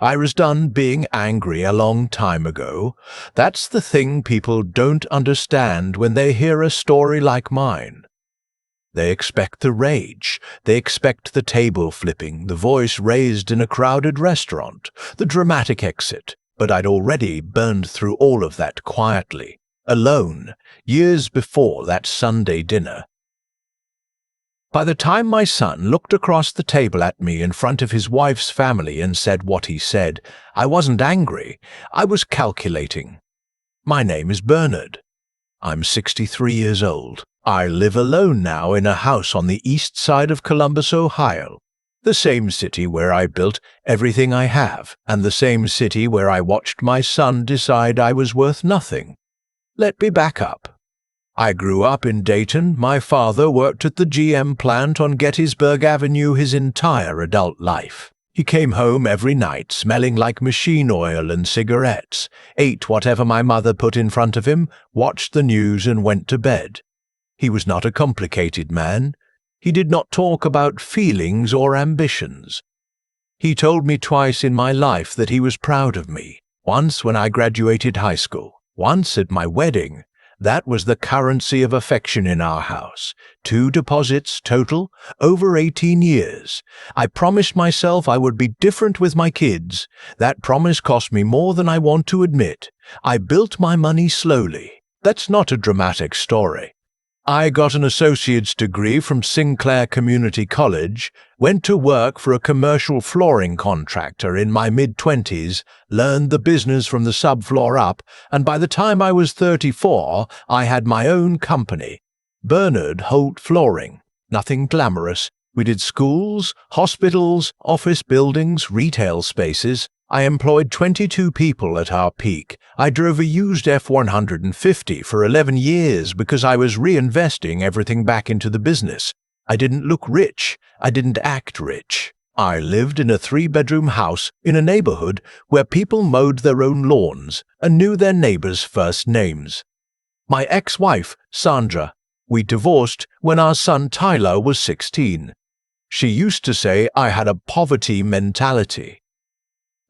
I was done being angry a long time ago. That's the thing people don't understand when they hear a story like mine. They expect the rage, they expect the table flipping, the voice raised in a crowded restaurant, the dramatic exit, but I'd already burned through all of that quietly, alone, years before that Sunday dinner. By the time my son looked across the table at me in front of his wife's family and said what he said, I wasn't angry, I was calculating. My name is Bernard. I'm 63 years old. I live alone now in a house on the east side of Columbus, Ohio, the same city where I built everything I have, and the same city where I watched my son decide I was worth nothing. Let me back up. I grew up in Dayton. My father worked at the GM plant on Gettysburg Avenue his entire adult life. He came home every night smelling like machine oil and cigarettes, ate whatever my mother put in front of him, watched the news and went to bed. He was not a complicated man. He did not talk about feelings or ambitions. He told me twice in my life that he was proud of me, once when I graduated high school, once at my wedding. That was the currency of affection in our house. 2 deposits total, over 18 years. I promised myself I would be different with my kids. That promise cost me more than I want to admit. I built my money slowly. That's not a dramatic story. I got an associate's degree from Sinclair Community College, went to work for a commercial flooring contractor in my mid-20s, learned the business from the subfloor up, and by the time I was 34, I had my own company, Bernard Holt Flooring. Nothing glamorous. We did schools, hospitals, office buildings, retail spaces. I employed 22 people at our peak. I drove a used F-150 for 11 years because I was reinvesting everything back into the business. I didn't look rich. I didn't act rich. I lived in a 3-bedroom house in a neighborhood where people mowed their own lawns and knew their neighbors' first names. My ex-wife, Sandra, we divorced when our son Tyler was 16. She used to say I had a poverty mentality.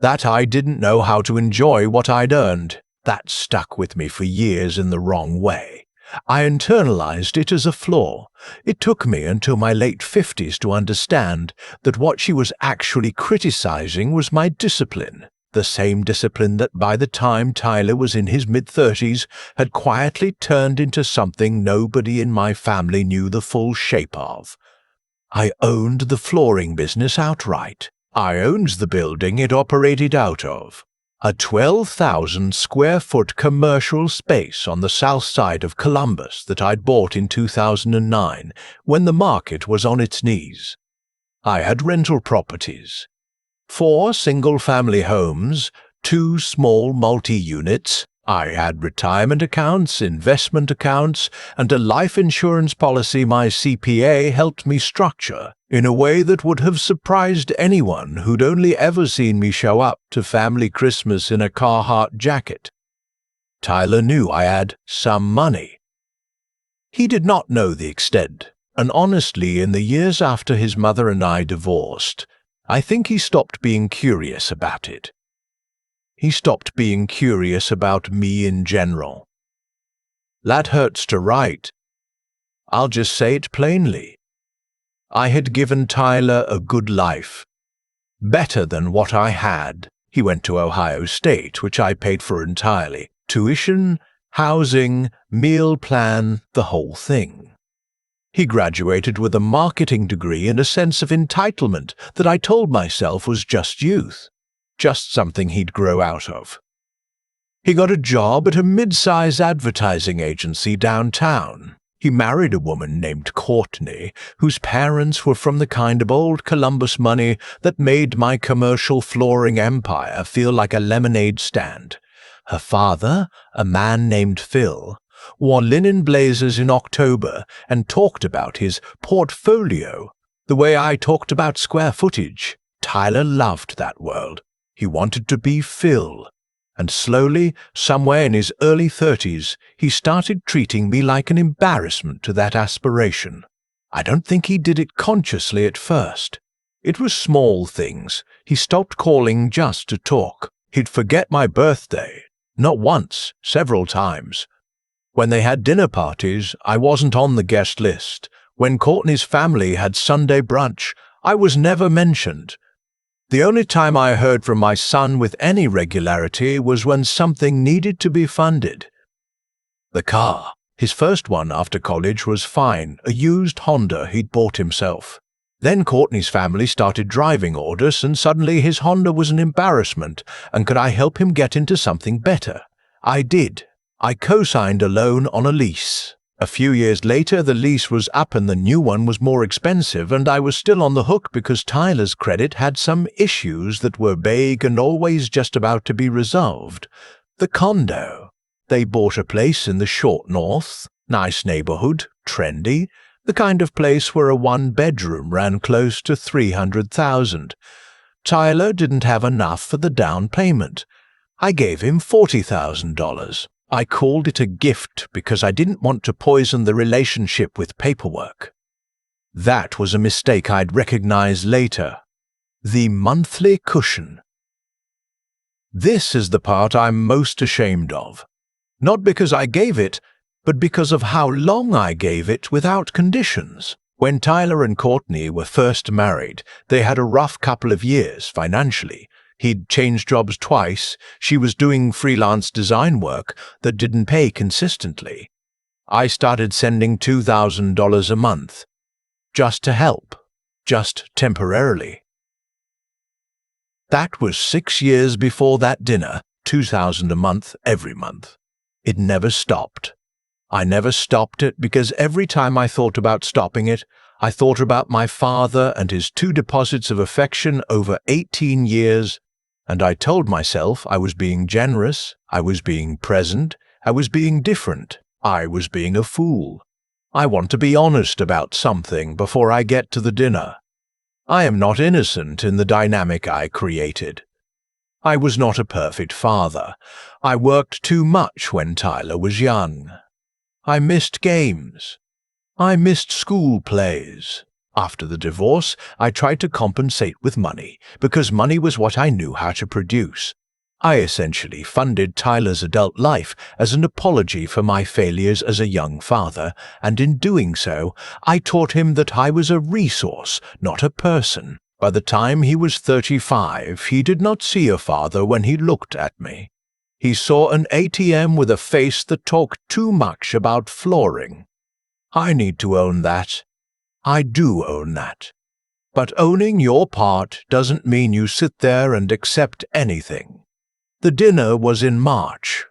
That I didn't know how to enjoy what I'd earned. That stuck with me for years in the wrong way. I internalized it as a flaw. It took me until my late 50s to understand that what she was actually criticizing was my discipline. The same discipline that by the time Tyler was in his mid-30s had quietly turned into something nobody in my family knew the full shape of. I owned the flooring business outright. I owned the building it operated out of, a 12,000 square foot commercial space on the south side of Columbus that I'd bought in 2009 when the market was on its knees. I had rental properties, 4 single-family homes, 2 small multi-units. I had retirement accounts, investment accounts, and a life insurance policy my CPA helped me structure in a way that would have surprised anyone who'd only ever seen me show up to family Christmas in a Carhartt jacket. Tyler knew I had some money. He did not know the extent, and honestly, in the years after his mother and I divorced, I think he stopped being curious about it. He stopped being curious about me in general. That hurts to write. I'll just say it plainly. I had given Tyler a good life. Better than what I had. He went to Ohio State, which I paid for entirely. Tuition, housing, meal plan, the whole thing. He graduated with a marketing degree and a sense of entitlement that I told myself was just youth. Just something he'd grow out of. He got a job at a mid-size advertising agency downtown. He married a woman named Courtney, whose parents were from the kind of old Columbus money that made my commercial flooring empire feel like a lemonade stand. Her father, a man named Phil, wore linen blazers in October and talked about his portfolio the way I talked about square footage. Tyler loved that world. He wanted to be Phil, and slowly, somewhere in his early 30s, he started treating me like an embarrassment to that aspiration. I don't think he did it consciously at first. It was small things. He stopped calling just to talk. He'd forget my birthday. Not once, several times. When they had dinner parties, I wasn't on the guest list. When Courtney's family had Sunday brunch, I was never mentioned. The only time I heard from my son with any regularity was when something needed to be funded. The car, his first one after college, was fine, a used Honda he'd bought himself. Then Courtney's family started driving orders, and suddenly his Honda was an embarrassment, and could I help him get into something better? I did. I co-signed a loan on a lease. A few years later, the lease was up and the new one was more expensive, and I was still on the hook because Tyler's credit had some issues that were vague and always just about to be resolved. The condo. They bought a place in the short north, nice neighborhood, trendy, the kind of place where a one-bedroom ran close to $300,000. Tyler didn't have enough for the down payment. I gave him $40,000. I called it a gift because I didn't want to poison the relationship with paperwork. That was a mistake I'd recognize later. The monthly cushion. This is the part I'm most ashamed of. Not because I gave it, but because of how long I gave it without conditions. When Tyler and Courtney were first married, they had a rough couple of years financially. He'd changed jobs twice. She was doing freelance design work that didn't pay consistently. I started sending $2,000 a month. Just to help. Just temporarily. That was 6 years before that dinner, $2,000 a month every month. It never stopped. I never stopped it because every time I thought about stopping it, I thought about my father and his 2 deposits of affection over 18 years, and I told myself I was being generous, I was being present, I was being different, I was being a fool. I want to be honest about something before I get to the dinner. I am not innocent in the dynamic I created. I was not a perfect father. I worked too much when Tyler was young. I missed games. I missed school plays. After the divorce, I tried to compensate with money, because money was what I knew how to produce. I essentially funded Tyler's adult life as an apology for my failures as a young father, and in doing so, I taught him that I was a resource, not a person. By the time he was 35, he did not see a father when he looked at me. He saw an ATM with a face that talked too much about flooring. I need to own that. I do own that. But owning your part doesn't mean you sit there and accept anything. The dinner was in March.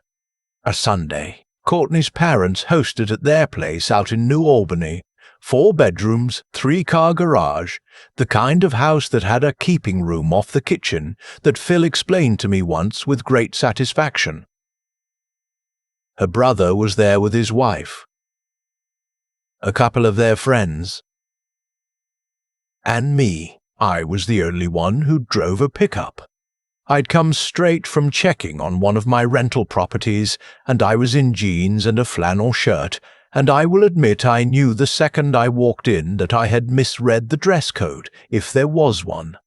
A Sunday. Courtney's parents hosted at their place out in New Albany. 4 bedrooms, 3-car garage, the kind of house that had a keeping room off the kitchen that Phil explained to me once with great satisfaction. Her brother was there with his wife. A couple of their friends. And me. I was the only one who drove a pickup. I'd come straight from checking on one of my rental properties, and I was in jeans and a flannel shirt, and I will admit I knew the second I walked in that I had misread the dress code, if there was one.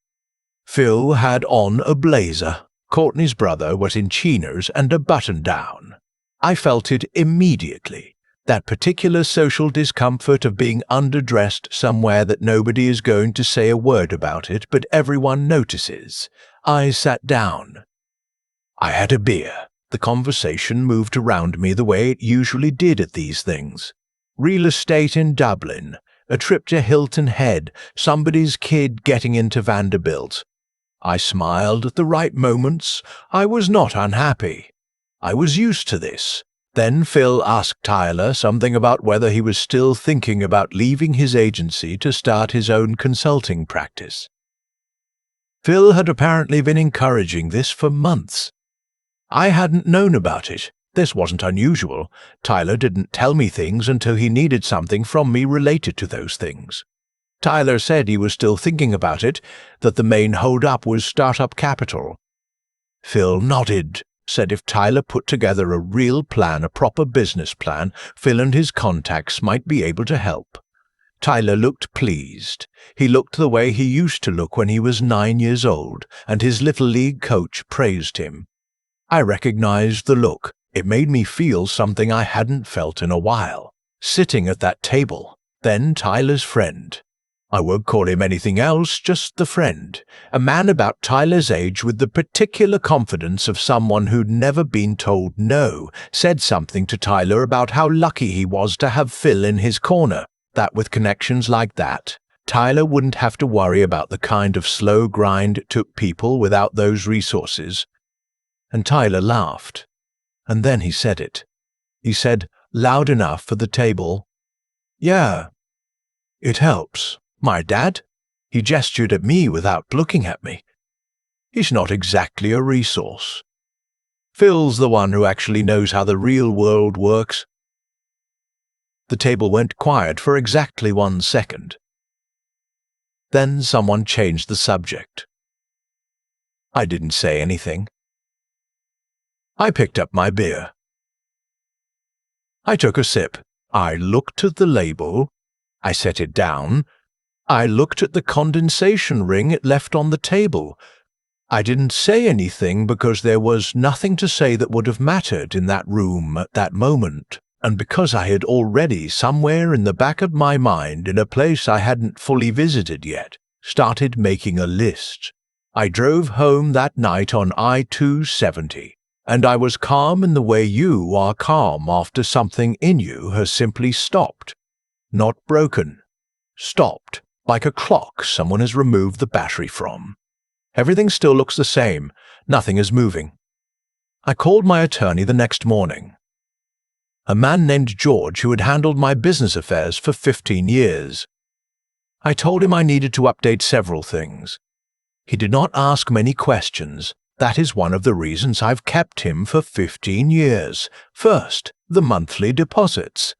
Phil had on a blazer. Courtney's brother was in chinos and a button-down. I felt it immediately. That particular social discomfort of being underdressed somewhere that nobody is going to say a word about it, but everyone notices. I sat down. I had a beer. The conversation moved around me the way it usually did at these things. Real estate in Dublin, a trip to Hilton Head, somebody's kid getting into Vanderbilt. I smiled at the right moments. I was not unhappy. I was used to this. Then Phil asked Tyler something about whether he was still thinking about leaving his agency to start his own consulting practice. Phil had apparently been encouraging this for months. I hadn't known about it. This wasn't unusual. Tyler didn't tell me things until he needed something from me related to those things. Tyler said he was still thinking about it, that the main hold-up was startup capital. Phil nodded, said if Tyler put together a real plan, a proper business plan, Phil and his contacts might be able to help. Tyler looked pleased. He looked the way he used to look when he was 9 years old, and his little league coach praised him. I recognized the look. It made me feel something I hadn't felt in a while. Sitting at that table, then Tyler's friend. I won't call him anything else, just the friend. A man about Tyler's age with the particular confidence of someone who'd never been told no, said something to Tyler about how lucky he was to have Phil in his corner, that with connections like that, Tyler wouldn't have to worry about the kind of slow grind it took people without those resources. And Tyler laughed. And then he said it. He said, loud enough for the table, "Yeah, it helps. My dad?" He gestured at me without looking at me. "He's not exactly a resource. Phil's the one who actually knows how the real world works." The table went quiet for exactly 1 second. Then someone changed the subject. I didn't say anything. I picked up my beer. I took a sip. I looked at the label. I set it down. I looked at the condensation ring it left on the table. I didn't say anything because there was nothing to say that would have mattered in that room at that moment, and because I had already, somewhere in the back of my mind, in a place I hadn't fully visited yet, started making a list. I drove home that night on I-270, and I was calm in the way you are calm after something in you has simply stopped. Not broken. Stopped. Like a clock someone has removed the battery from. Everything still looks the same. Nothing is moving. I called my attorney the next morning. A man named George who had handled my business affairs for 15 years. I told him I needed to update several things. He did not ask many questions. That is one of the reasons I've kept him for 15 years. First, the monthly deposits.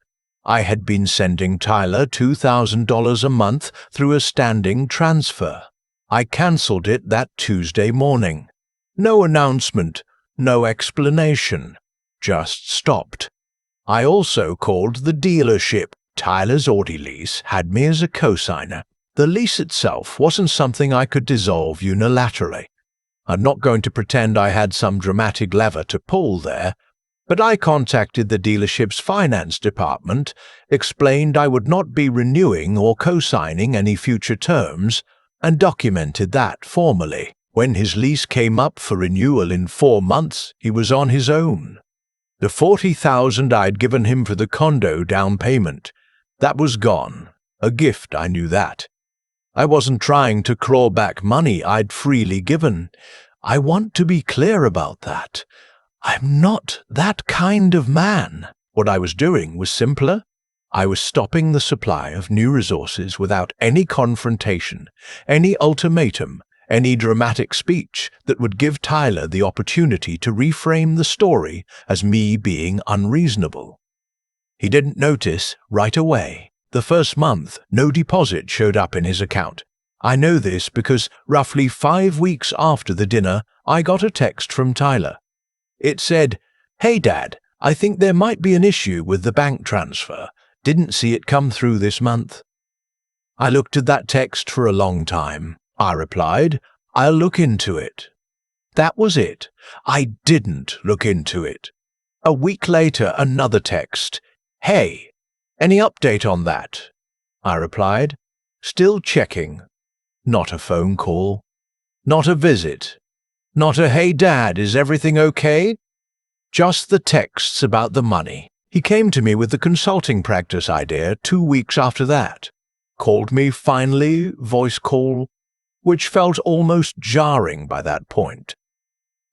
I had been sending Tyler $2,000 a month through a standing transfer. I cancelled it that Tuesday morning. No announcement, no explanation, just stopped. I also called the dealership. Tyler's Audi lease had me as a co-signer. The lease itself wasn't something I could dissolve unilaterally. I'm not going to pretend I had some dramatic lever to pull there, but I contacted the dealership's finance department, explained I would not be renewing or co-signing any future terms, and documented that formally. When his lease came up for renewal in 4 months, he was on his own. The $40,000 I'd given him for the condo down payment, that was gone. A gift, I knew that. I wasn't trying to claw back money I'd freely given. I want to be clear about that. I'm not that kind of man. What I was doing was simpler. I was stopping the supply of new resources without any confrontation, any ultimatum, any dramatic speech that would give Tyler the opportunity to reframe the story as me being unreasonable. He didn't notice right away. The first month, no deposit showed up in his account. I know this because roughly 5 weeks after the dinner, I got a text from Tyler. It said, "Hey Dad, I think there might be an issue with the bank transfer. Didn't see it come through this month." I looked at that text for a long time. I replied, "I'll look into it." That was it. I didn't look into it. A week later, another text. "Hey, any update on that?" I replied, "Still checking." Not a phone call. Not a visit. Not a "Hey Dad, is everything okay?" Just the texts about the money. He came to me with the consulting practice idea 2 weeks after that. Called me finally, voice call, which felt almost jarring by that point.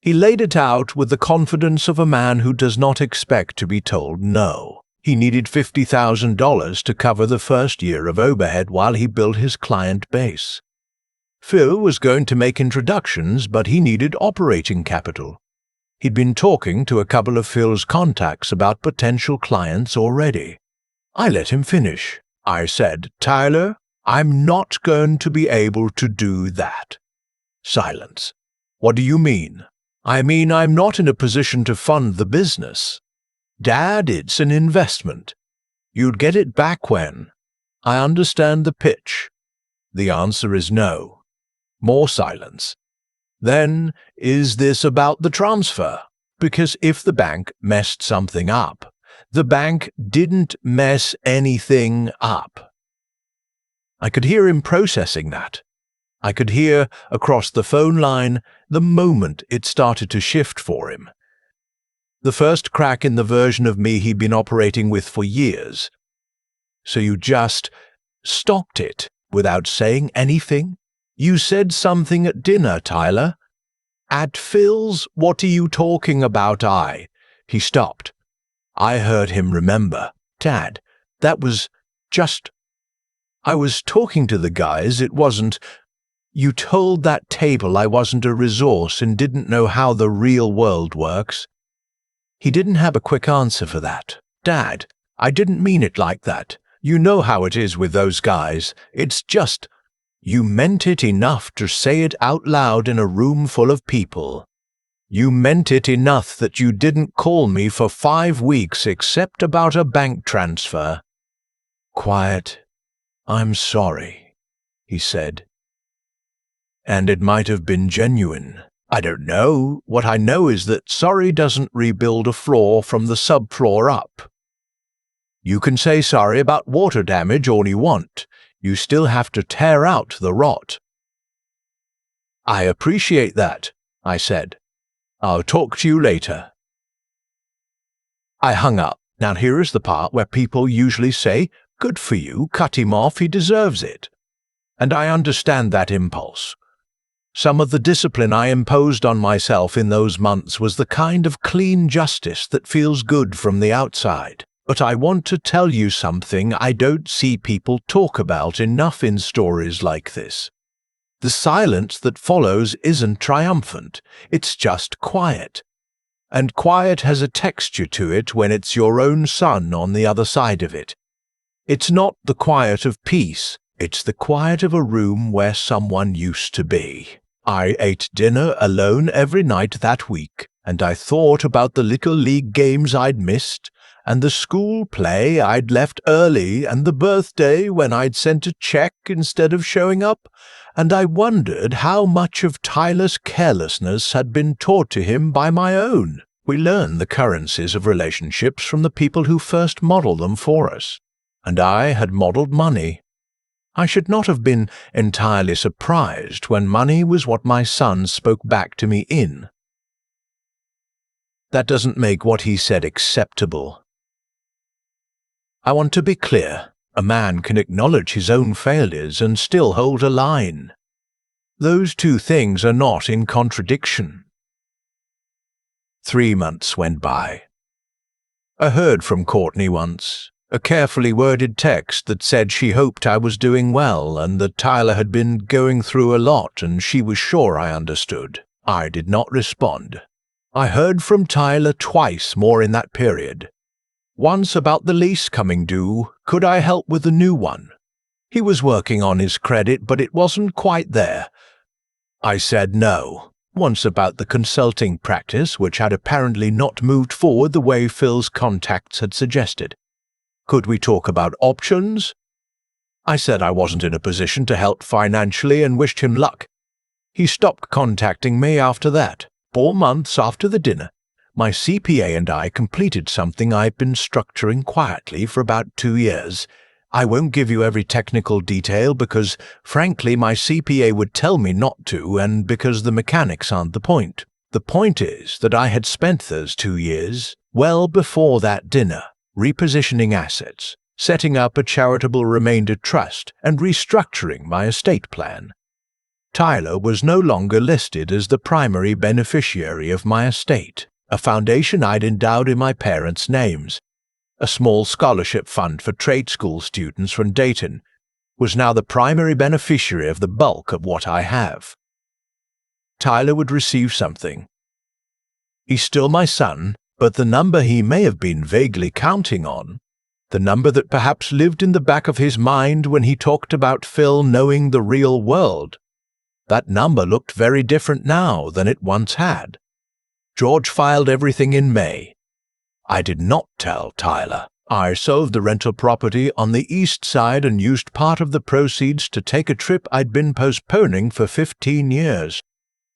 He laid it out with the confidence of a man who does not expect to be told no. He needed $50,000 to cover the first year of overhead while he built his client base. Phil was going to make introductions, but he needed operating capital. He'd been talking to a couple of Phil's contacts about potential clients already. I let him finish. I said, "Tyler, I'm not going to be able to do that." Silence. "What do you mean?" "I mean I'm not in a position to fund the business. Dad, it's an investment. You'd get it back when?" I understand the pitch. The answer is no. More silence. Then, is this about the transfer? Because if the bank messed something up, the bank didn't mess anything up. I could hear him processing that. I could hear, across the phone line, the moment it started to shift for him. The first crack in the version of me he'd been operating with for years. So you just stopped it without saying anything? You said something at dinner, Tyler. At Phil's? What are you talking about, He stopped. I heard him remember. Dad, that was just... I was talking to the guys, it wasn't... You told that table I wasn't a resource and didn't know how the real world works. He didn't have a quick answer for that. Dad, I didn't mean it like that. You know how it is with those guys. It's just... You meant it enough to say it out loud in a room full of people. You meant it enough that you didn't call me for 5 weeks except about a bank transfer. Quiet. I'm sorry, he said. And it might have been genuine. I don't know. What I know is that sorry doesn't rebuild a floor from the subfloor up. You can say sorry about water damage all you want. You still have to tear out the rot. I appreciate that, I said. I'll talk to you later. I hung up. Now here is the part where people usually say, good for you, cut him off, he deserves it. And I understand that impulse. Some of the discipline I imposed on myself in those months was the kind of clean justice that feels good from the outside. But I want to tell you something I don't see people talk about enough in stories like this. The silence that follows isn't triumphant, it's just quiet. And quiet has a texture to it when it's your own son on the other side of it. It's not the quiet of peace, it's the quiet of a room where someone used to be. I ate dinner alone every night that week, and I thought about the little league games I'd missed, and the school play I'd left early, and the birthday when I'd sent a check instead of showing up, and I wondered how much of Tyler's carelessness had been taught to him by my own. We learn the currencies of relationships from the people who first model them for us, and I had modeled money. I should not have been entirely surprised when money was what my son spoke back to me in. That doesn't make what he said acceptable. I want to be clear. A man can acknowledge his own failures and still hold a line. Those two things are not in contradiction. 3 months went by. I heard from Courtney once. A carefully worded text that said she hoped I was doing well and that Tyler had been going through a lot and she was sure I understood. I did not respond. I heard from Tyler twice more in that period. Once about the lease coming due, could I help with the new one? He was working on his credit, but it wasn't quite there. I said no. Once about the consulting practice, which had apparently not moved forward the way Phil's contacts had suggested. Could we talk about options? I said I wasn't in a position to help financially and wished him luck. He stopped contacting me after that. 4 months after the dinner, my CPA and I completed something I've been structuring quietly for about 2 years. I won't give you every technical detail because, frankly, my CPA would tell me not to and because the mechanics aren't the point. The point is that I had spent those 2 years, well before that dinner, repositioning assets, setting up a charitable remainder trust, and restructuring my estate plan. Tyler was no longer listed as the primary beneficiary of my estate, a foundation I'd endowed in my parents' names. A small scholarship fund for trade school students from Dayton was now the primary beneficiary of the bulk of what I have. Tyler would receive something. He's still my son, but the number he may have been vaguely counting on, the number that perhaps lived in the back of his mind when he talked about Phil knowing the real world, that number looked very different now than it once had. George filed everything in May. I did not tell Tyler. I sold the rental property on the east side and used part of the proceeds to take a trip I'd been postponing for 15 years.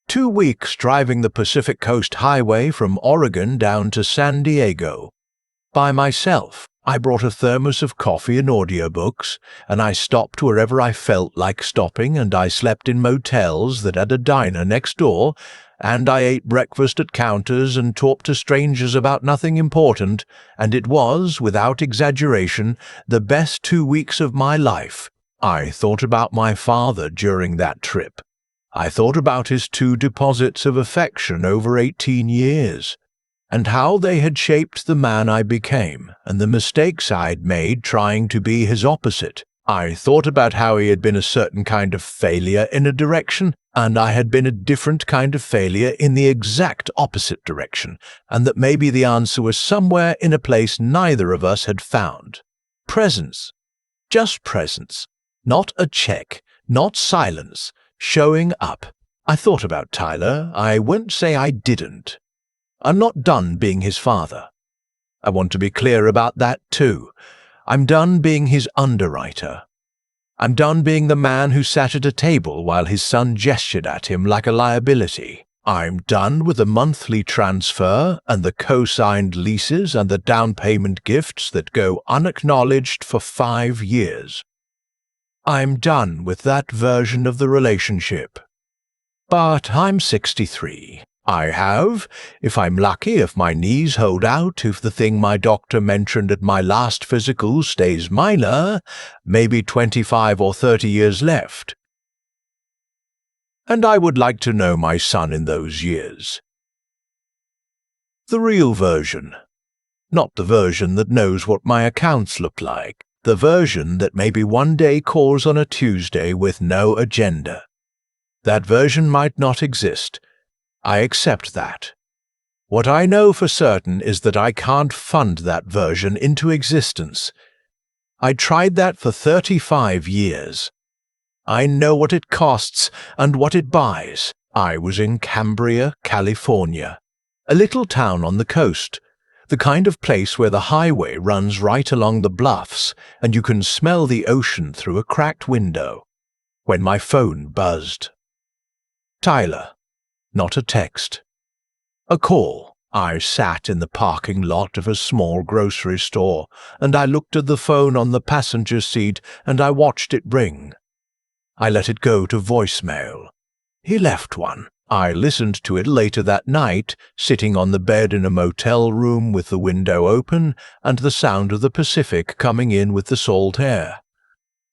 2 weeks driving the Pacific Coast Highway from Oregon down to San Diego. By myself, I brought a thermos of coffee and audiobooks, and I stopped wherever I felt like stopping, and I slept in motels that had a diner next door, and I ate breakfast at counters and talked to strangers about nothing important, and it was, without exaggeration, the best 2 weeks of my life. I thought about my father during that trip. I thought about his 2 deposits of affection over 18 years, and how they had shaped the man I became, and the mistakes I'd made trying to be his opposite. I thought about how he had been a certain kind of failure in a direction, and I had been a different kind of failure in the exact opposite direction, and that maybe the answer was somewhere in a place neither of us had found. Presence. Just presence. Not a check. Not silence. Showing up. I thought about Tyler. I won't say I didn't. I'm not done being his father. I want to be clear about that too. I'm done being his underwriter. I'm done being the man who sat at a table while his son gestured at him like a liability. I'm done with the monthly transfer and the co-signed leases and the down payment gifts that go unacknowledged for 5 years. I'm done with that version of the relationship. But I'm 63. I have, if I'm lucky, if my knees hold out, if the thing my doctor mentioned at my last physical stays minor, maybe 25 or 30 years left. And I would like to know my son in those years. The real version. Not the version that knows what my accounts look like. The version that maybe one day calls on a Tuesday with no agenda. That version might not exist. I accept that. What I know for certain is that I can't fund that version into existence. I tried that for 35 years. I know what it costs and what it buys. I was in Cambria, California, a little town on the coast. The kind of place where the highway runs right along the bluffs and you can smell the ocean through a cracked window. When my phone buzzed. Tyler. Not a text. A call. I sat in the parking lot of a small grocery store and I looked at the phone on the passenger seat and I watched it ring. I let it go to voicemail. He left one. I listened to it later that night, sitting on the bed in a motel room with the window open and the sound of the Pacific coming in with the salt air.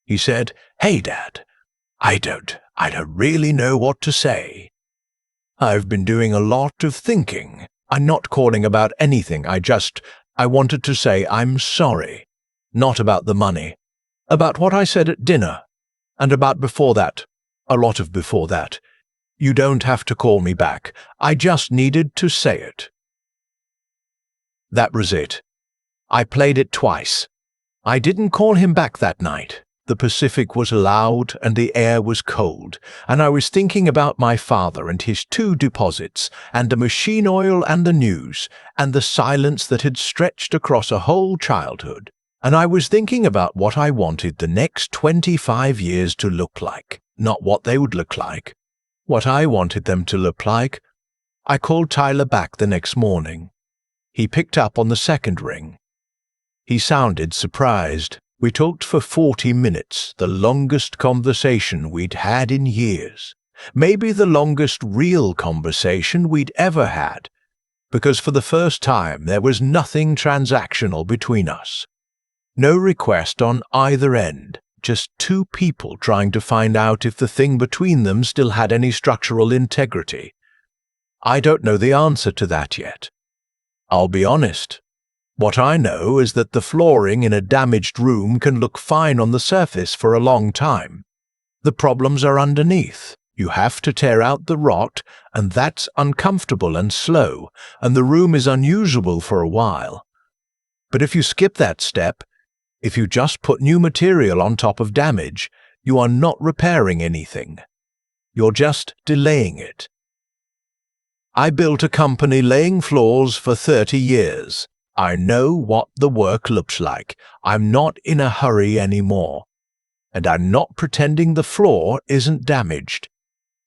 He said, "Hey, Dad, I don't really know what to say. I've been doing a lot of thinking. I'm not calling about anything. I wanted to say I'm sorry. Not about the money. About what I said at dinner. And about before that. A lot of before that. You don't have to call me back. I just needed to say it." That was it. I played it twice. I didn't call him back that night. The Pacific was loud and the air was cold, and I was thinking about my father and his 2 deposits, and the machine oil and the news, and the silence that had stretched across a whole childhood. And I was thinking about what I wanted the next 25 years to look like, not what they would look like. What I wanted them to look like. I called Tyler back the next morning. He picked up on the second ring. He sounded surprised. We talked for 40 minutes, the longest conversation we'd had in years. Maybe the longest real conversation we'd ever had, because for the first time there was nothing transactional between us. No request on either end, just 2 people trying to find out if the thing between them still had any structural integrity. I don't know the answer to that yet. I'll be honest. What I know is that the flooring in a damaged room can look fine on the surface for a long time. The problems are underneath. You have to tear out the rot, and that's uncomfortable and slow, and the room is unusable for a while. But if you skip that step, if you just put new material on top of damage, you are not repairing anything. You're just delaying it. I built a company laying floors for 30 years. I know what the work looks like. I'm not in a hurry anymore. And I'm not pretending the floor isn't damaged.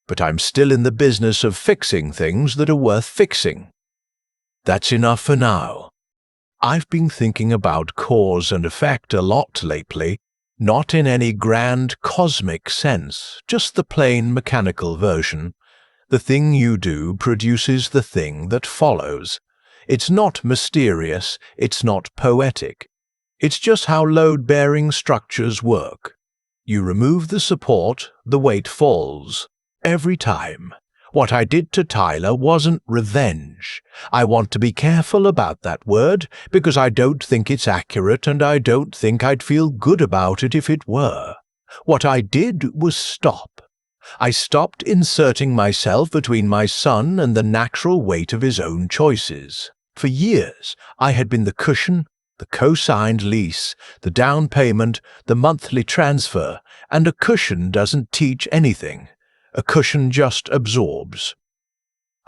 But I'm still in the business of fixing things that are worth fixing. That's enough for now. I've been thinking about cause and effect a lot lately, not in any grand cosmic sense, just the plain mechanical version. The thing you do produces the thing that follows. It's not mysterious, it's not poetic. It's just how load-bearing structures work. You remove the support, the weight falls. Every time. What I did to Tyler wasn't revenge. I want to be careful about that word because I don't think it's accurate and I don't think I'd feel good about it if it were. What I did was stop. I stopped inserting myself between my son and the natural weight of his own choices. For years, I had been the cushion, the co-signed lease, the down payment, the monthly transfer, and a cushion doesn't teach anything. A cushion just absorbs.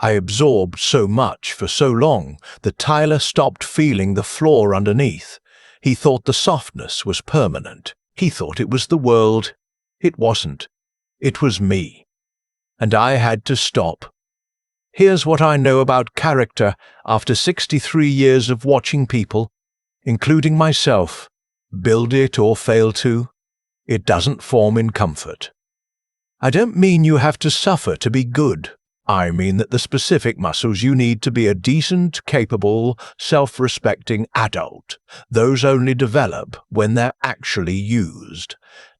I absorbed so much for so long that Tyler stopped feeling the floor underneath. He thought the softness was permanent. He thought it was the world. It wasn't. It was me. And I had to stop. Here's what I know about character after 63 years of watching people, including myself, build it or fail to. It doesn't form in comfort. I don't mean you have to suffer to be good. I mean that the specific muscles you need to be a decent, capable, self-respecting adult, those only develop when they're actually used.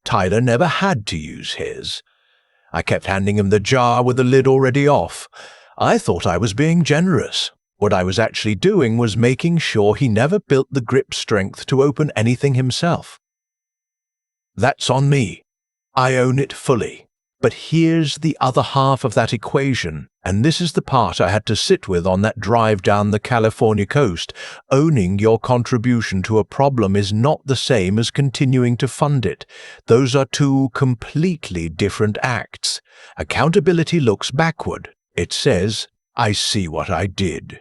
Tyler never had to use his. I kept handing him the jar with the lid already off. I thought I was being generous. What I was actually doing was making sure he never built the grip strength to open anything himself. That's on me. I own it fully. But here's the other half of that equation, and this is the part I had to sit with on that drive down the California coast. Owning your contribution to a problem is not the same as continuing to fund it. Those are two completely different acts. Accountability looks backward. It says, I see what I did.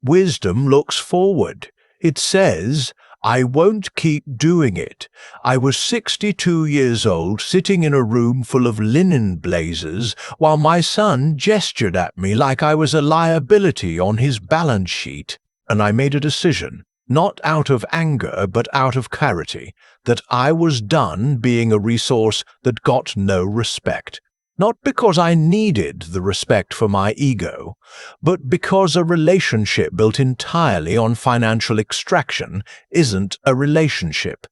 Wisdom looks forward. It says, I won't keep doing it. I was 62 years old, sitting in a room full of linen blazers, while my son gestured at me like I was a liability on his balance sheet, and I made a decision, not out of anger but out of clarity, that I was done being a resource that got no respect. Not because I needed the respect for my ego, but because a relationship built entirely on financial extraction isn't a relationship.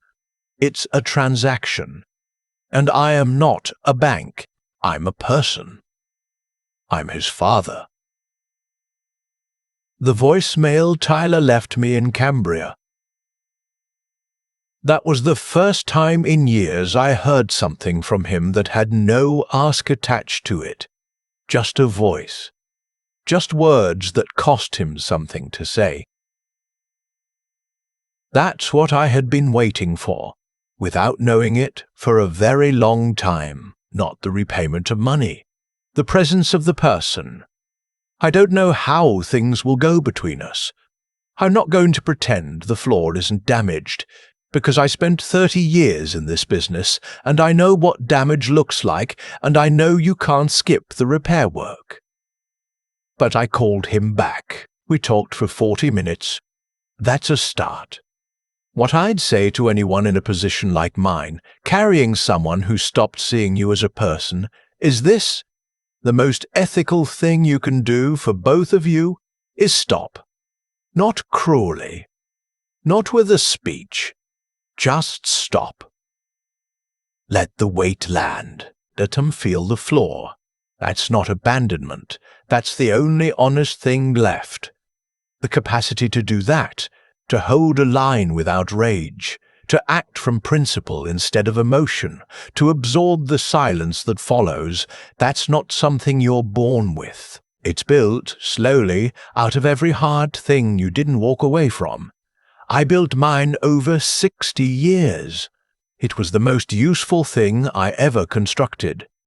It's a transaction. And I am not a bank. I'm a person. I'm his father. The voicemail Tyler left me in Cambria. That was the first time in years I heard something from him that had no ask attached to it. Just a voice. Just words that cost him something to say. That's what I had been waiting for, without knowing it, for a very long time. Not the repayment of money. The presence of the person. I don't know how things will go between us. I'm not going to pretend the floor isn't damaged, because I spent 30 years in this business, and I know what damage looks like, and I know you can't skip the repair work. But I called him back. We talked for 40 minutes. That's a start. What I'd say to anyone in a position like mine, carrying someone who stopped seeing you as a person, is this: the most ethical thing you can do for both of you is stop. Not cruelly. Not with a speech. Just stop. Let the weight land. Let them feel the floor. That's not abandonment. That's the only honest thing left. The capacity to do that, to hold a line without rage, to act from principle instead of emotion, to absorb the silence that follows, that's not something you're born with. It's built, slowly, out of every hard thing you didn't walk away from. I built mine over 60 years. It was the most useful thing I ever constructed.